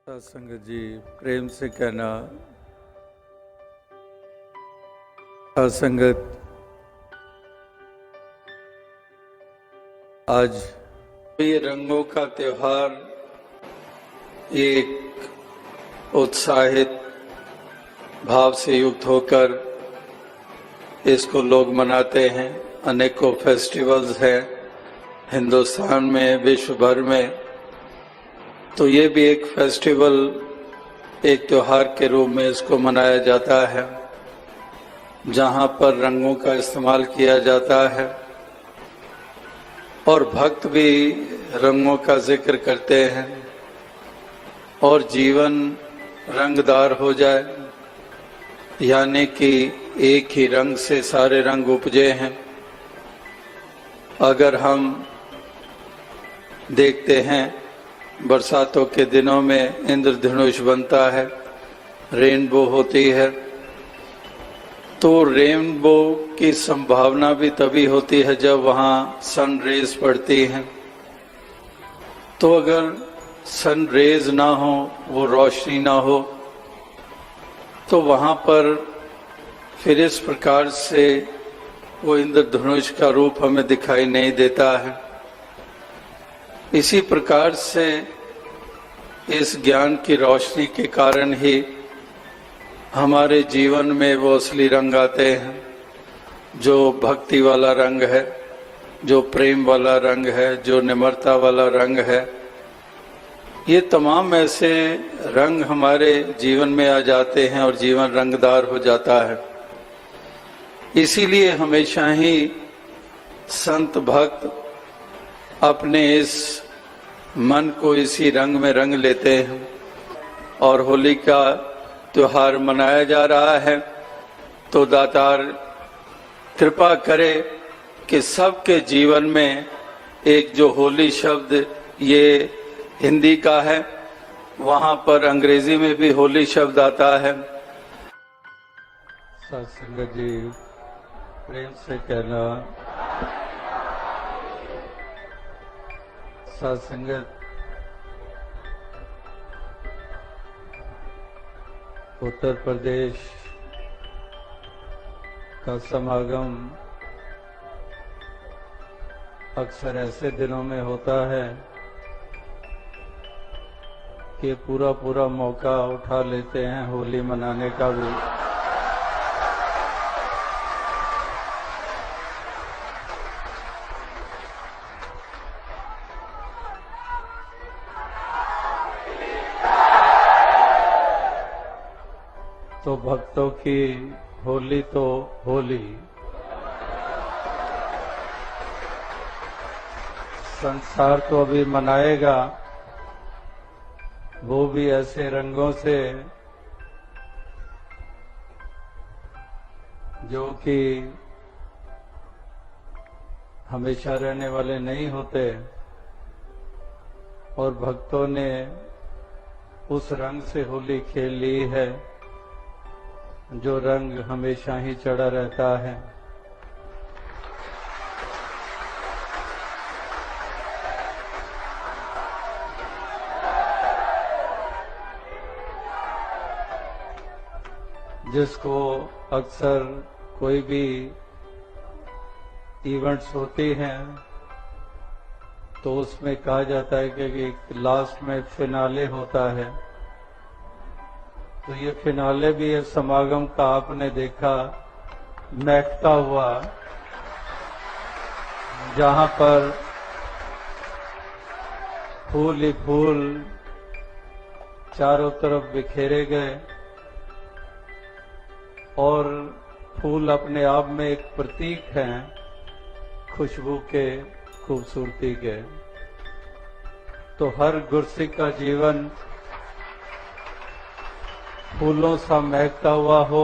सत्संग जी प्रेम से कहना, सत्संगत आज ये रंगों का त्योहार एक उत्साहित भाव से युक्त होकर इसको लोग मनाते हैं। अनेकों फेस्टिवल्स हैं हिंदुस्तान में, विश्व भर में। तो ये भी एक फेस्टिवल, एक त्योहार के रूप में इसको मनाया जाता है, जहाँ पर रंगों का इस्तेमाल किया जाता है और भक्त भी रंगों का जिक्र करते हैं और जीवन रंगदार हो जाए, यानी कि एक ही रंग से सारे रंग उपजे हैं। अगर हम देखते हैं बरसातों के दिनों में इंद्रधनुष बनता है, रेनबो होती है, तो रेनबो की संभावना भी तभी होती है जब वहाँ सन रेज पड़ती हैं। तो अगर सन रेज ना हो, वो रोशनी ना हो, तो वहाँ पर फिर इस प्रकार से वो इंद्रधनुष का रूप हमें दिखाई नहीं देता है। इसी प्रकार से इस ज्ञान की रोशनी के कारण ही हमारे जीवन में वो असली रंग आते हैं, जो भक्ति वाला रंग है, जो प्रेम वाला रंग है, जो निम्रता वाला रंग है। ये तमाम ऐसे रंग हमारे जीवन में आ जाते हैं और जीवन रंगदार हो जाता है। इसीलिए हमेशा ही संत भक्त अपने इस मन को इसी रंग में रंग लेते हैं और होली का त्योहार मनाया जा रहा है। तो दातार कृपा करे कि सबके जीवन में एक जो होली शब्द ये हिंदी का है, वहाँ पर अंग्रेजी में भी होली शब्द आता है। सत्संग जी प्रेम से कहना, सत्संगत उत्तर प्रदेश का समागम अक्सर ऐसे दिनों में होता है कि पूरा मौका उठा लेते हैं होली मनाने का भी। तो भक्तों की होली तो होली, संसार तो अभी मनाएगा, वो भी ऐसे रंगों से जो कि हमेशा रहने वाले नहीं होते। और भक्तों ने उस रंग से होली खेल ली है जो रंग हमेशा ही चढ़ा रहता है। जिसको अक्सर कोई भी इवेंट्स होती हैं तो उसमें कहा जाता है कि लास्ट में फिनाले होता है। तो ये फिनाले भी है समागम का, आपने देखा महकता हुआ, जहां पर फूल ही फूल चारों तरफ बिखेरे गए और फूल अपने आप में एक प्रतीक हैं खुशबू के, खूबसूरती के। तो हर गुरसिक का जीवन फूलों सा महकता हुआ हो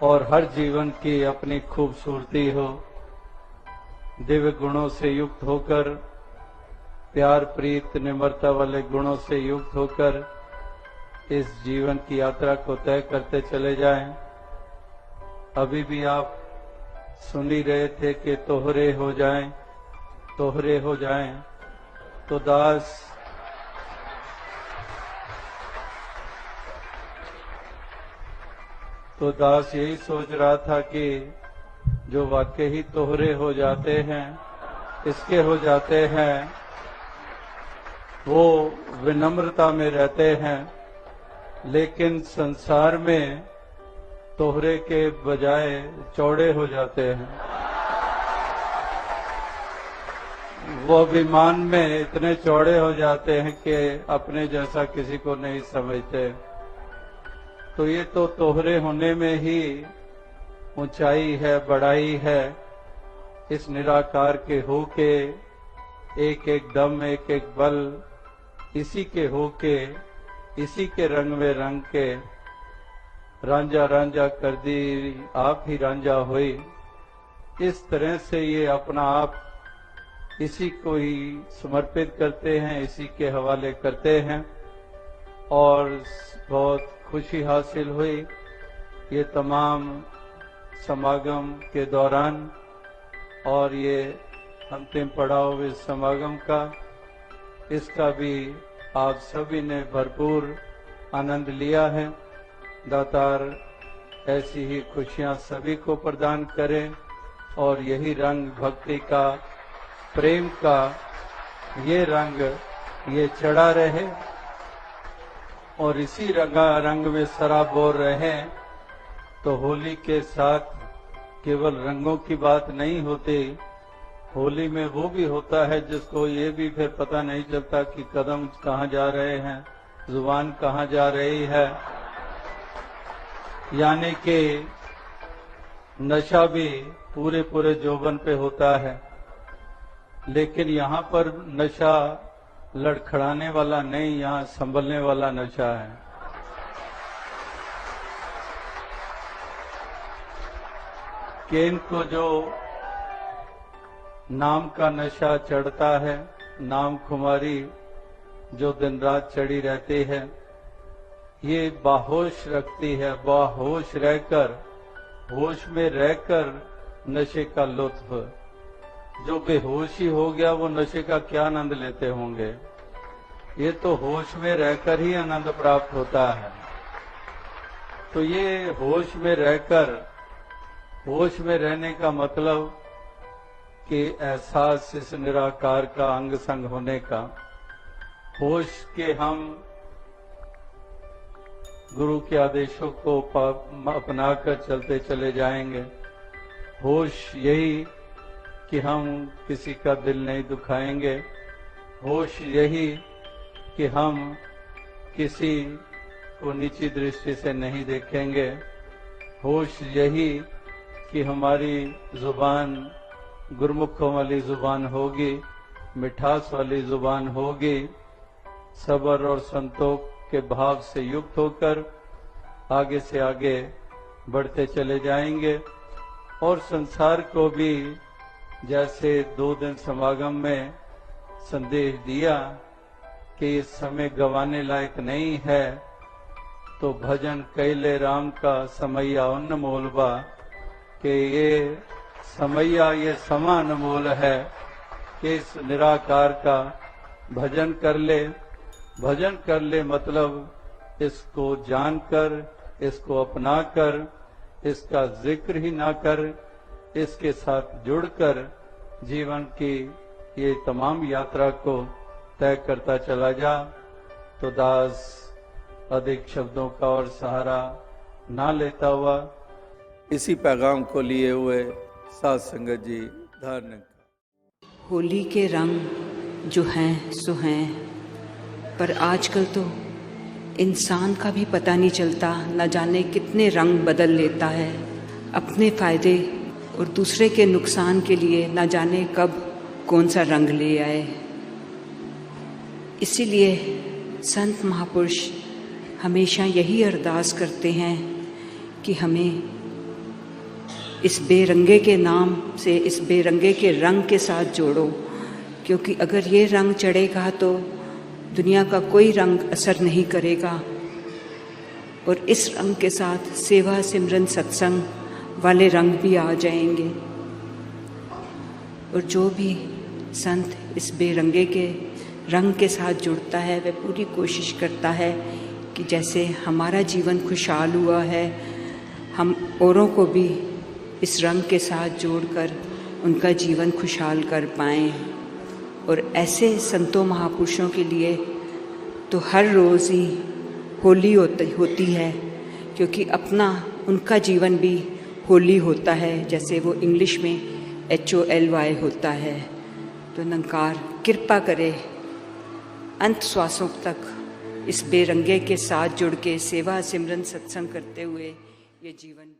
और हर जीवन की अपनी खूबसूरती हो, दिव्य गुणों से युक्त होकर, प्यार प्रीत निम्रता वाले गुणों से युक्त होकर इस जीवन की यात्रा को तय करते चले जाएं। अभी भी आप सुन ही रहे थे कि तोहरे हो जाएं, तोहरे हो जाएं। तो दास तो दास यही सोच रहा था कि जो वाकई ही तोहरे हो जाते हैं, इसके हो जाते हैं, वो विनम्रता में रहते हैं, लेकिन संसार में तोहरे के बजाय चौड़े हो जाते हैं। वो अभिमान में इतने चौड़े हो जाते हैं कि अपने जैसा किसी को नहीं समझते। तो ये तो तोहरे होने में ही ऊंचाई है, बड़ाई है। इस निराकार के हो के एक एक दम, एक एक बल, इसी के हो के, इसी के रंग में रंग के रांझा रांझा कर दी, आप ही रांझा हुई। इस तरह से ये अपना आप इसी को ही समर्पित करते हैं, इसी के हवाले करते हैं और बहुत खुशी हासिल हुई ये तमाम समागम के दौरान। और ये अंतिम पड़ाव इस समागम का, इसका भी आप सभी ने भरपूर आनंद लिया है। दातार ऐसी ही खुशियां सभी को प्रदान करें और यही रंग भक्ति का, प्रेम का, ये रंग ये चढ़ा रहे और इसी रंग में सराबोर रहे। तो होली के साथ केवल रंगों की बात नहीं होती, होली में वो भी होता है जिसको ये भी फिर पता नहीं चलता कि कदम कहाँ जा रहे हैं, जुबान कहाँ जा रही है। यानी कि नशा भी पूरे पूरे जोबन पे होता है, लेकिन यहाँ पर नशा लड़खड़ाने वाला नहीं, यहाँ संभलने वाला नशा है। कि इनको जो नाम का नशा चढ़ता है, नाम खुमारी जो दिन रात चढ़ी रहती है, ये बाहोश रखती है। बाहोश रहकर, होश में रहकर नशे का लुत्फ, जो बेहोश ही हो गया वो नशे का क्या आनंद लेते होंगे। ये तो होश में रहकर ही आनंद प्राप्त होता है। तो ये होश में रहकर, होश में रहने का मतलब कि एहसास इस निराकार का अंग संग होने का, होश के हम गुरु के आदेशों को अपनाकर चलते चले जाएंगे। होश यही कि हम किसी का दिल नहीं दुखाएंगे, होश यही कि हम किसी को नीची दृष्टि से नहीं देखेंगे, होश यही कि हमारी जुबान गुरमुखों वाली जुबान होगी, मिठास वाली जुबान होगी, सब्र और संतोष के भाव से युक्त होकर आगे से आगे बढ़ते चले जाएंगे। और संसार को भी जैसे 2 दिन समागम में संदेश दिया कि इस समय गंवाने लायक नहीं है, तो भजन कैले राम का समैया अनमोल बा, कि ये समैया, ये समा अनमोल है कि इस निराकार का भजन कर ले। भजन कर ले मतलब इसको जानकर, इसको अपनाकर, इसका जिक्र ही ना कर, इसके साथ जुड़कर जीवन की ये तमाम यात्रा को तय करता चला जा। तो दास अधिक शब्दों का और सहारा ना लेता हुआ इसी पैगाम को लिए हुए साथ संगत जी धारण। होली के रंग जो हैं सो हैं, पर आजकल तो इंसान का भी पता नहीं चलता, न जाने कितने रंग बदल लेता है अपने फायदे और दूसरे के नुकसान के लिए, न जाने कब कौन सा रंग ले आए। इसीलिए संत महापुरुष हमेशा यही अरदास करते हैं कि हमें इस बेरंगे के नाम से, इस बेरंगे के रंग के साथ जोड़ो, क्योंकि अगर ये रंग चढ़ेगा तो दुनिया का कोई रंग असर नहीं करेगा। और इस रंग के साथ सेवा, सिमरन, सत्संग वाले रंग भी आ जाएंगे। और जो भी संत इस बेरंगे के रंग के साथ जुड़ता है, वह पूरी कोशिश करता है कि जैसे हमारा जीवन खुशहाल हुआ है, हम औरों को भी इस रंग के साथ जोड़कर उनका जीवन खुशहाल कर पाएँ। और ऐसे संतों महापुरुषों के लिए तो हर रोज़ ही होली होती है, क्योंकि अपना उनका जीवन भी होली होता है, जैसे वो इंग्लिश में HOLY होता है। तो निरंकार कृपा करे अंत श्वासों तक इस बेरंगे के साथ जुड़ के सेवा सिमरन सत्संग करते हुए ये जीवन